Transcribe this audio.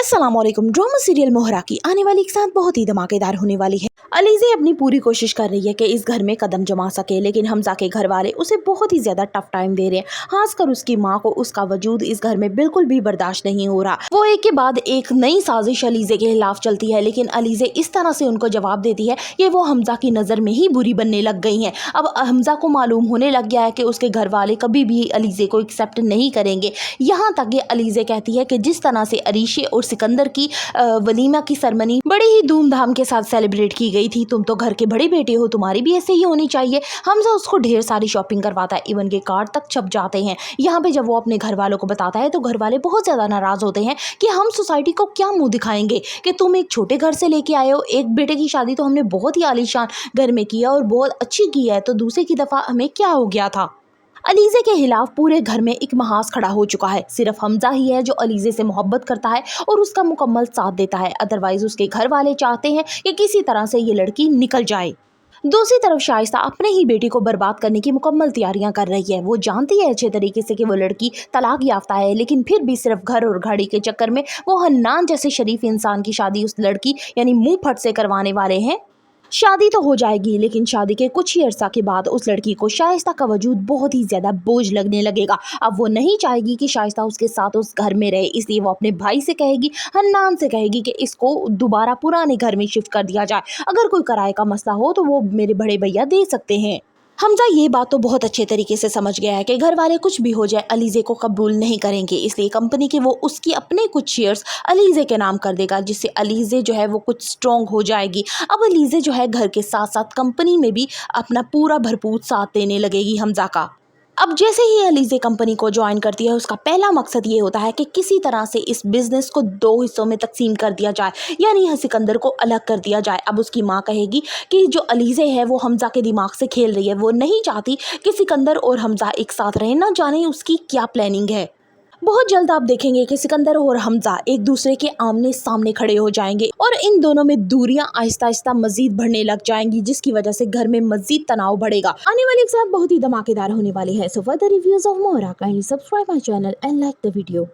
अस्सलामुअलैकुम। Drama serial मोहरा की आने वाली एक साथ बहुत ही धमाकेदार होने वाली है। अलीज़े अपनी पूरी कोशिश कर रही है कि इस घर में कदम जमा सके, लेकिन हमजा के घर वाले उसे बहुत ही ज्यादा टफ टाइम दे रहे हैं। खासकर उसकी माँ को उसका वजूद इस घर में बिल्कुल भी बर्दाश्त नहीं हो रहा। वो एक के बाद एक नई साजिश अलीज़े के खिलाफ चलती है, लेकिन अलीज़े इस तरह से उनको जवाब देती है कि वो हमजा की नज़र में ही बुरी बनने लग गई हैं। अब हमजा को मालूम होने लग गया है कि उसके घर वाले कभी भी अलीज़े को एक्सेप्ट नहीं करेंगे। यहाँ तक ये अलीज़े कहती है कि जिस तरह से अरीशे और सिकंदर की वलीमा की सरमनी बड़ी ही धूमधाम के साथ सेलिब्रेट की गई थी, तुम तो घर के बड़े बेटे हो, तुम्हारी भी ऐसे ही होनी चाहिए। हमजा उसको ढेर सारी शॉपिंग करवाता है, इवन के कार्ड तक छप जाते हैं। यहाँ पे जब वो अपने घर वालों को बताता है तो घर वाले बहुत ज़्यादा नाराज़ होते हैं कि हम सोसाइटी को क्या मुंह दिखाएंगे कि तुम एक छोटे घर से लेके आए हो। एक बेटे की शादी तो हमने बहुत ही आलीशान घर में किया और बहुत अच्छी की है, तो दूसरे की दफ़ा हमें क्या हो गया था। अलीज़े के खिलाफ पूरे घर में एक महाज खड़ा हो चुका है। सिर्फ हमजा ही है जो अलीज़े से मोहब्बत करता है और उसका मुकम्मल साथ देता है। अदरवाइज उसके घर वाले चाहते हैं कि किसी तरह से ये लड़की निकल जाए। दूसरी तरफ शाइस्ता अपने ही बेटी को बर्बाद करने की मुकम्मल तैयारियां कर रही है। वो जानती है अच्छे तरीके से कि वो लड़की तलाक याफ्ता है, लेकिन फिर भी सिर्फ घर और घड़ी के चक्कर में वो हन्नान जैसे शरीफ इंसान की शादी उस लड़की यानी मुंह फट से करवाने वाले हैं। शादी तो हो जाएगी, लेकिन शादी के कुछ ही अरसा के बाद उस लड़की को शाइस्ता का वजूद बहुत ही ज्यादा बोझ लगने लगेगा। अब वो नहीं चाहेगी कि शाइस्ता उसके साथ उस घर में रहे, इसलिए वो अपने भाई से कहेगी, हन्नान से कहेगी कि इसको दोबारा पुराने घर में शिफ्ट कर दिया जाए। अगर कोई किराए का मसला हो तो वो मेरे बड़े भैया दे सकते हैं। हमजा ये बात तो बहुत अच्छे तरीके से समझ गया है कि घर वाले कुछ भी हो जाए अलीज़े को कबूल नहीं करेंगे, इसलिए कंपनी के वो उसकी अपने कुछ शेयर्स अलीज़े के नाम कर देगा, जिससे अलीज़े जो है वो कुछ स्ट्रॉन्ग हो जाएगी। अब अलीज़े जो है घर के साथ साथ कंपनी में भी अपना पूरा भरपूर साथ देने लगेगी हमजा का। अब जैसे ही अलीज़े कंपनी को ज्वाइन करती है, उसका पहला मकसद ये होता है कि किसी तरह से इस बिज़नेस को 2 हिस्सों में तकसीम कर दिया जाए, यानी सिकंदर को अलग कर दिया जाए। अब उसकी माँ कहेगी कि जो अलीज़े है वो हमजा के दिमाग से खेल रही है, वो नहीं चाहती कि सिकंदर और हमजा एक साथ रहें, ना जाने उसकी क्या प्लानिंग है। बहुत जल्द आप देखेंगे कि सिकंदर और हमजा एक दूसरे के आमने सामने खड़े हो जाएंगे और इन दोनों में दूरियां आहिस्ता आहिस्ता मजीद बढ़ने लग जाएंगी, जिसकी वजह से घर में मजीद तनाव बढ़ेगा। आने वाली एक साथ बहुत ही धमाकेदार होने वाली है। So for the reviews of Mohra, kindly subscribe my channel and like the video.